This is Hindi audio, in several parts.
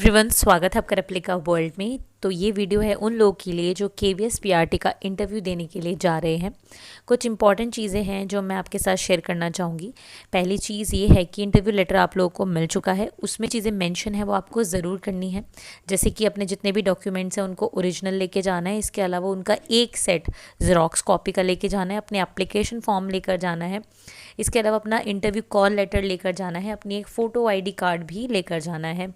एवरीवन, स्वागत है आपका रेप्लिका वर्ल्ड में। तो ये वीडियो है उन लोगों के लिए जो KVS PRT का इंटरव्यू देने के लिए जा रहे हैं। कुछ इंपॉर्टेंट चीज़ें हैं जो मैं आपके साथ शेयर करना चाहूँगी। पहली चीज़ ये है कि इंटरव्यू लेटर आप लोगों को मिल चुका है, उसमें चीज़ें मेंशन है वो आपको ज़रूर करनी है। जैसे कि अपने जितने भी डॉक्यूमेंट्स हैं उनको ओरिजिनल लेके जाना है, इसके अलावा उनका एक सेट ज़ेरॉक्स कॉपी का लेके जाना है, अपने एप्लीकेशन फॉर्म लेकर जाना है, इसके अलावा अपना इंटरव्यू कॉल लेटर लेकर जाना है, अपनी एक फ़ोटो ID कार्ड भी लेकर जाना है।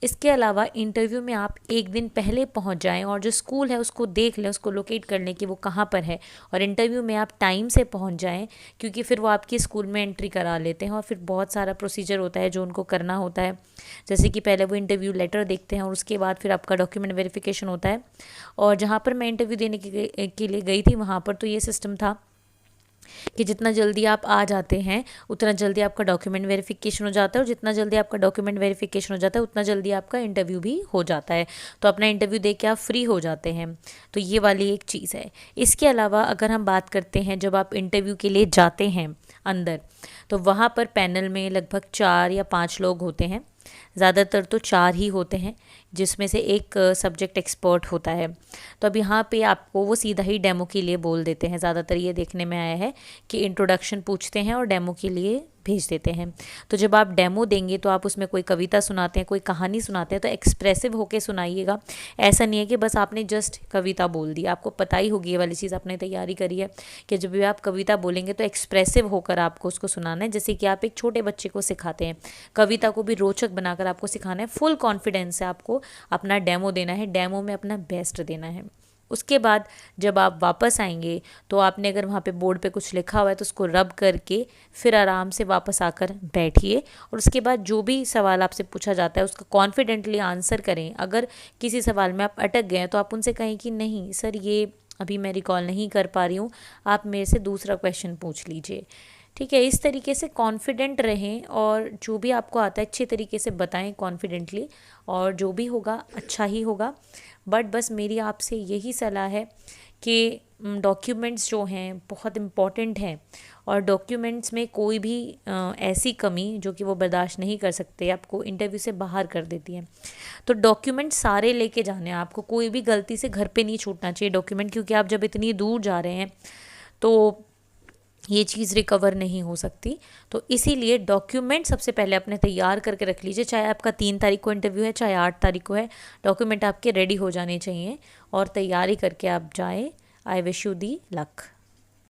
इसके अलावा इंटरव्यू में आप एक दिन पहले पहुंच जाएं और जो स्कूल है उसको देख लें, उसको लोकेट कर लें कि वो कहाँ पर है, और इंटरव्यू में आप टाइम से पहुंच जाएं, क्योंकि फिर वो आपकी स्कूल में एंट्री करा लेते हैं और फिर बहुत सारा प्रोसीजर होता है जो उनको करना होता है। जैसे कि पहले वो इंटरव्यू लेटर देखते हैं और उसके बाद फिर आपका डॉक्यूमेंट वेरिफिकेशन होता है। और जहाँ पर मैं इंटरव्यू देने के लिए गई थी वहाँ पर तो ये सिस्टम था कि जितना जल्दी आप आ जाते हैं उतना जल्दी आपका डॉक्यूमेंट वेरिफिकेशन हो जाता है, और जितना जल्दी आपका डॉक्यूमेंट वेरिफिकेशन हो जाता है उतना जल्दी आपका इंटरव्यू भी हो जाता है। तो अपना इंटरव्यू दे के आप फ्री हो जाते हैं। तो ये वाली एक चीज़ है। इसके अलावा अगर हम बात करते हैं जब आप इंटरव्यू के लिए जाते हैं अंदर, तो वहाँ पर पैनल में लगभग 4 या 5 लोग होते हैं। ज़्यादातर तो 4 ही होते हैं, जिसमें से एक सब्जेक्ट एक्सपर्ट होता है। तो अब यहाँ पे आपको वो सीधा ही डेमो के लिए बोल देते हैं। ज़्यादातर ये देखने में आया है कि इंट्रोडक्शन पूछते हैं और डेमो के लिए भेज देते हैं। तो जब आप डेमो देंगे तो आप उसमें कोई कविता सुनाते हैं, कोई कहानी सुनाते हैं, तो एक्सप्रेसिव होके सुनाइएगा। ऐसा नहीं है कि बस आपने जस्ट कविता बोल दी। आपको पता ही होगी ये वाली चीज़, आपने तैयारी करी है कि जब भी आप कविता बोलेंगे तो एक्सप्रेसिव होकर आपको उसको सुनाना है, जैसे कि आप एक छोटे बच्चे को सिखाते हैं। कविता को भी रोचक बनाकर आपको सिखाना है। फुल कॉन्फिडेंस से आपको अपना डेमो देना है, डेमो में अपना बेस्ट देना है। उसके बाद जब आप वापस आएंगे तो आपने अगर वहाँ पे बोर्ड पे कुछ लिखा हुआ है तो उसको रब करके फिर आराम से वापस आकर बैठिए, और उसके बाद जो भी सवाल आपसे पूछा जाता है उसका कॉन्फिडेंटली आंसर करें। अगर किसी सवाल में आप अटक गए हैं तो आप उनसे कहें कि नहीं सर, ये अभी मैं रिकॉल नहीं कर पा रही हूँ, आप मेरे से दूसरा क्वेश्चन पूछ लीजिए। ठीक है, इस तरीके से कॉन्फिडेंट रहें और जो भी आपको आता है अच्छे तरीके से बताएं कॉन्फिडेंटली, और जो भी होगा अच्छा ही होगा। बट बस मेरी आपसे यही सलाह है कि डॉक्यूमेंट्स जो हैं बहुत इम्पॉर्टेंट हैं, और डॉक्यूमेंट्स में कोई भी ऐसी कमी जो कि वो बर्दाश्त नहीं कर सकते आपको इंटरव्यू से बाहर कर देती है। तो डॉक्यूमेंट सारे लेके जाने हैं आपको, कोई भी गलती से घर पे नहीं छूटना चाहिए डॉक्यूमेंट, क्योंकि आप जब इतनी दूर जा रहे हैं तो ये चीज़ रिकवर नहीं हो सकती। तो इसीलिए डॉक्यूमेंट सबसे पहले अपने तैयार करके रख लीजिए। चाहे आपका 3 तारीख को इंटरव्यू है, चाहे 8 तारीख को है, डॉक्यूमेंट आपके रेडी हो जाने चाहिए और तैयारी करके आप जाएं। I wish you the luck.